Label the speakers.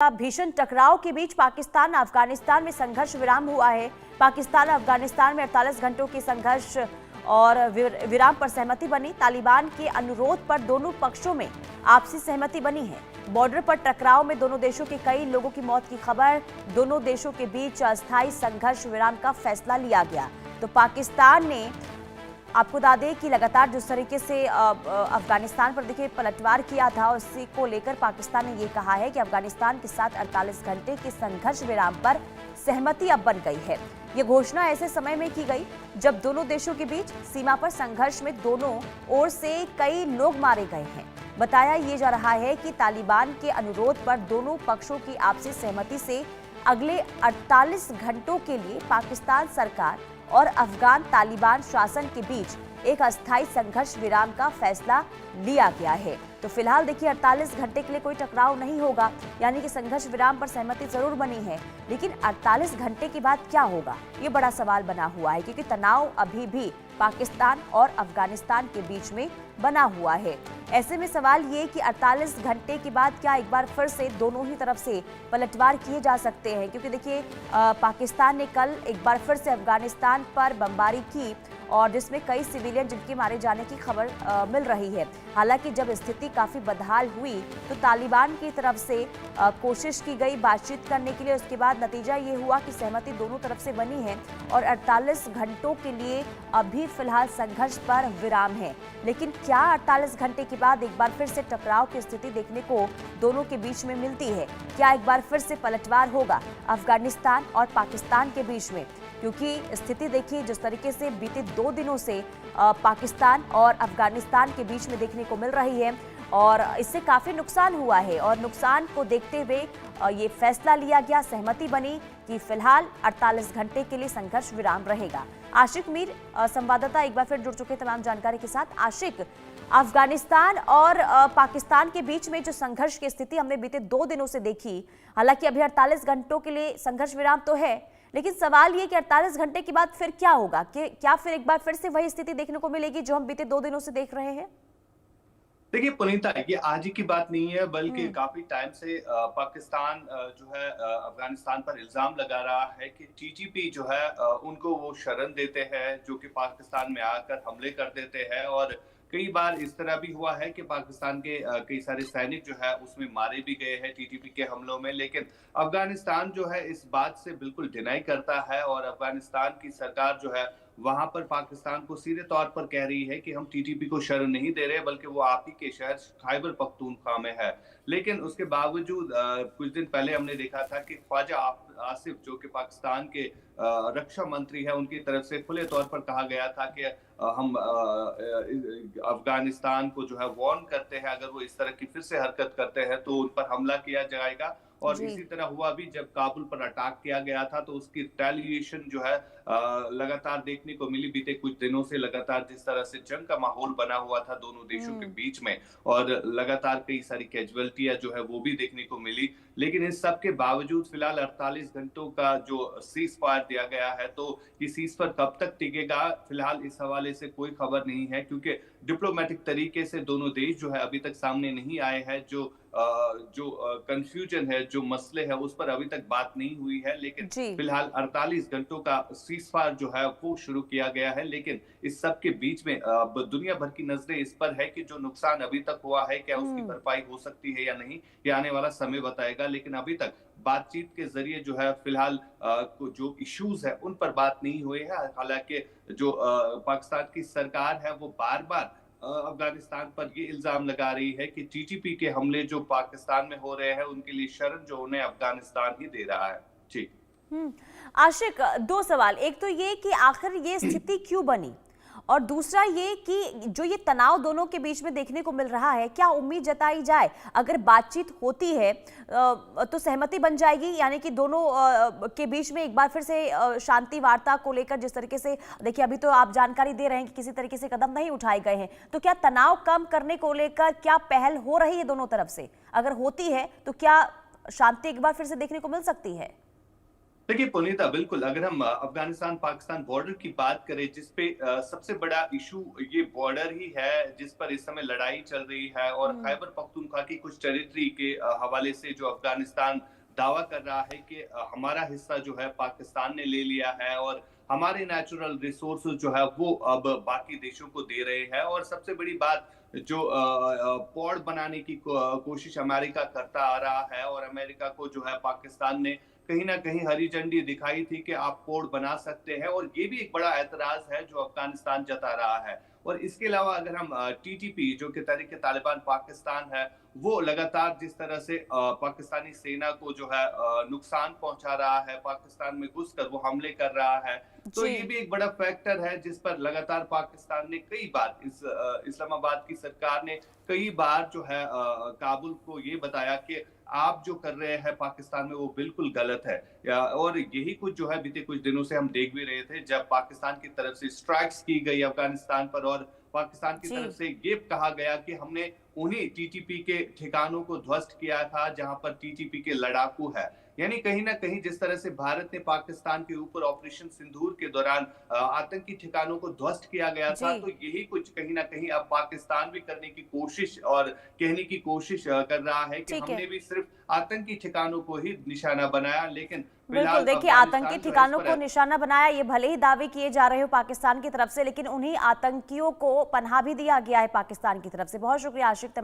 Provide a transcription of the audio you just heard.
Speaker 1: भीषण टकराव के बीच पाकिस्तान अफगानिस्तान में संघर्ष विराम हुआ है। पाकिस्तान अफगानिस्तान में 48 घंटों के संघर्ष और विराम पर सहमति बनी। तालिबान के अनुरोध पर दोनों पक्षों में आपसी सहमति बनी है। बॉर्डर पर टकराव में दोनों देशों के कई लोगों की मौत की खबर। दोनों देशों के बीच अस्थायी संघर्ष विराम का फैसला लिया गया। तो पाकिस्तान ने आपको बता दें कि लगातार जिस तरीके से अफगानिस्तान पर देखिए पलटवार किया था, उसी को लेकर पाकिस्तान ने ये कहा है कि अफगानिस्तान के साथ 48 घंटे के संघर्ष विराम पर सहमति अब बन गई है। ये घोषणा ऐसे समय में की गई जब दोनों देशों के बीच सीमा पर संघर्ष में दोनों ओर से कई लोग मारे गए हैं। बताया ये जा रहा है कि तालिबान के अनुरोध पर दोनों पक्षों की आपसी सहमति से अगले 48 घंटों के लिए पाकिस्तान सरकार और अफगान तालिबान शासन के बीच एक अस्थायी संघर्ष विराम का फैसला लिया गया है। तो फिलहाल देखिए 48 घंटे के लिए कोई टकराव नहीं होगा, यानी कि संघर्ष विराम पर सहमति जरूर बनी है, लेकिन 48 घंटे के बाद क्या होगा ये बड़ा सवाल बना हुआ है, क्योंकि तनाव अभी भी पाकिस्तान और अफगानिस्तान के बीच में बना हुआ है। ऐसे में सवाल ये कि 48 घंटे के बाद क्या एक बार फिर से दोनों ही तरफ से पलटवार किए जा सकते हैं, क्योंकि देखिए पाकिस्तान ने कल एक बार फिर से अफगानिस्तान पर बमबारी की और जिसमें कई सिविलियन जिनके मारे जाने की खबर मिल रही है। हालांकि जब स्थिति काफी बदहाल हुई तो तालिबान की तरफ से कोशिश की गई बातचीत करने के लिए। उसके बाद नतीजा ये हुआ कि सहमति दोनों तरफ से बनी है और 48 घंटों के लिए अभी फिलहाल संघर्ष पर विराम है। लेकिन क्या 48 घंटे के बाद एक बार फिर से टकराव की स्थिति देखने को दोनों के बीच में मिलती है? क्या एक बार फिर से पलटवार होगा अफगानिस्तान और पाकिस्तान के बीच में? क्योंकि स्थिति देखिए जिस तरीके से बीते 2 दिनों से पाकिस्तान और अफगानिस्तान के बीच में देखने को मिल रही है और इससे काफी नुकसान हुआ है और नुकसान को देखते हुए ये फैसला लिया गया, सहमति बनी कि फिलहाल 48 घंटे के लिए संघर्ष विराम रहेगा। आशिक मीर संवाददाता एक बार फिर जुड़ चुके तमाम जानकारी के साथ। आशिक, अफगानिस्तान और पाकिस्तान के बीच में जो संघर्ष की स्थिति हमने बीते 2 दिनों से देखी, हालांकि अभी 48 घंटों के लिए संघर्ष विराम तो है, लेकिन सवाल ये कि 48 घंटे के बाद फिर क्या होगा? कि क्या फिर एक बार फिर से वही स्थिति देखने को मिलेगी जो हम बीते 2 दिनों से देख रहे हैं?
Speaker 2: देखिए पुनीता, ये आज ही की बात नहीं है, बल्कि काफी टाइम से पाकिस्तान जो है अफगानिस्तान पर इल्जाम लगा रहा है कि टीटीपी जो है उनको वो शरण देते हैं, जो कि पाकिस्तान में आकर हमले कर देते हैं। और कई बार इस तरह भी हुआ है कि पाकिस्तान के कई सारे सैनिक जो है उसमें मारे भी गए हैं टीटीपी के हमलों में। लेकिन अफगानिस्तान जो है इस बात से बिल्कुल डिनाई करता है और अफगानिस्तान की सरकार जो है वहां पर पाकिस्तान को सीधे तौर पर कह रही है कि हम टीटीपी को शरण नहीं दे रहे, बल्कि वो आप ही के शहर खैबर पख्तूनख्वा में है। लेकिन उसके बावजूद कुछ दिन पहले हमने देखा था कि ख्वाजा आसिफ, जो कि पाकिस्तान के रक्षा मंत्री है, उनकी तरफ से खुले तौर पर कहा गया था कि हम अफगानिस्तान को जो है वार्न करते हैं, अगर वो इस तरह की फिर से हरकत करते हैं तो उन पर हमला किया जाएगा। और इसी तरह हुआ भी, जब काबुल पर अटैक किया गया था तो उसकी रिटेलिएशन जो है लगातार देखने को मिली। बीते कुछ दिनों से लगातार जिस तरह से जंग का माहौल बना हुआ था दोनों देशों के बीच में, और लगातार कई सारी कैजुअलिटियां जो है वो भी देखने को मिली। लेकिन इस सब के बावजूद फिलहाल 48 घंटों का जो सीज फायर दिया गया है, तो ये सीज फायर कब तक टिकेगा, फिलहाल इस हवाले से कोई खबर नहीं है, क्योंकि डिप्लोमेटिक तरीके से दोनों देश जो है अभी तक सामने नहीं आए हैं। जो कंफ्यूजन है, जो मसले है, उस पर अभी तक बात नहीं हुई है। लेकिन फिलहाल 48 घंटों का सीज फायर जो है वो शुरू किया गया है। लेकिन इस सब के बीच में दुनिया भर की नजरें इस पर है कि जो नुकसान अभी तक हुआ है, क्या उसकी भरपाई हो सकती है या नहीं, ये आने वाला समय बताएगा। लेकिन अभी तक बातचीत के जरिए जो है फिलहाल जो इश्यूज है उन पर बात नहीं हुई है। हालांकि जो पाकिस्तान की सरकार है वो बार बार अफगानिस्तान पर ये इल्जाम लगा रही है कि टीटीपी के हमले जो पाकिस्तान में हो रहे हैं उनके लिए शरण जो उन्हें अफगानिस्तान ही दे रहा है। जी
Speaker 1: आशिक, 2 सवाल। एक तो ये कि आखिर ये स्थिति क्यों बनी, और दूसरा ये कि जो ये तनाव दोनों के बीच में देखने को मिल रहा है, क्या उम्मीद जताई जाए अगर बातचीत होती है तो सहमति बन जाएगी, यानी कि दोनों के बीच में एक बार फिर से शांति वार्ता को लेकर जिस तरीके से देखिए अभी तो आप जानकारी दे रहे हैं कि किसी तरीके से कदम नहीं उठाए गए हैं, तो क्या तनाव कम करने को लेकर क्या पहल हो रही है दोनों तरफ से? अगर होती है तो क्या शांति एक बार फिर से देखने को मिल सकती है?
Speaker 2: देखिए पुनीता, बिल्कुल अगर हम अफगानिस्तान पाकिस्तान बॉर्डर की बात करें, जिसपे सबसे बड़ा इशू ये बॉर्डर ही है जिस पर इस समय लड़ाई चल रही है, और
Speaker 1: हम्म।
Speaker 2: खैबर पख्तूनख्वा की कुछ टेरिटरी के हवाले से जो अफगानिस्तान दावा कर रहा है कि हमारा हिस्सा जो है पाकिस्तान ने ले लिया है, और हमारे नेचुरल रिसोर्सेज जो है वो अब बाकी देशों को दे रहे हैं। और सबसे बड़ी बात, जो पॉड बनाने की कोशिश अमेरिका करता आ रहा है, और अमेरिका को जो है पाकिस्तान ने कहीं ना कहीं हरी झंडी दिखाई थी कि आप पोर्ट बना सकते हैं, और ये भी एक बड़ा ऐतराज है जो अफगानिस्तान जता रहा है। और इसके अलावा अगर हम टीटीपी जो कि तहरीक तालिबान पाकिस्तान है, वो लगातार जिस तरह से पाकिस्तानी सेना को जो है नुकसान पहुंचा रहा है, पाकिस्तान में घुसकर वो हमले कर रहा है, तो
Speaker 1: जी।
Speaker 2: ये भी एक बड़ा फैक्टर है जिस पर लगातार पाकिस्तान ने कई बार इस्लामाबाद की सरकार ने कई बार जो है काबुल को ये बताया कि आप जो कर रहे हैं पाकिस्तान में वो बिल्कुल गलत है। और यही कुछ जो है बीते कुछ दिनों से हम देख भी रहे थे, जब पाकिस्तान की तरफ से स्ट्राइक्स की गई अफगानिस्तान पर, और पाकिस्तान की
Speaker 1: जी।
Speaker 2: तरफ से ये कहा गया कि हमने उन्हीं टीटीपी के ठिकानों को ध्वस्त किया था जहां पर टीटीपी के लड़ाकू है। यानी कहीं ना कहीं जिस तरह से भारत ने पाकिस्तान के ऊपर ऑपरेशन सिंदूर के दौरान आतंकी ठिकानों को ध्वस्त किया गया था,
Speaker 1: जी।
Speaker 2: तो यही कुछ कहीं ना कहीं अब पाकिस्तान भी करने की कोशिश और कहने की कोशिश कर रहा है कि
Speaker 1: ठीक है।
Speaker 2: हमने भी सिर्फ आतंकी ठिकानों को ही निशाना बनाया, लेकिन
Speaker 1: बिल्कुल,
Speaker 2: फिलहाल
Speaker 1: देखिए आतंकी
Speaker 2: अफगानिस्तान जो है इस
Speaker 1: ठिकानों
Speaker 2: पर
Speaker 1: को निशाना बनाया, ये भले ही दावे किए जा रहे हो पाकिस्तान की तरफ से, लेकिन उन्हीं आतंकियों को पनाह भी दिया गया है पाकिस्तान की तरफ से। बहुत शुक्रिया आशिक।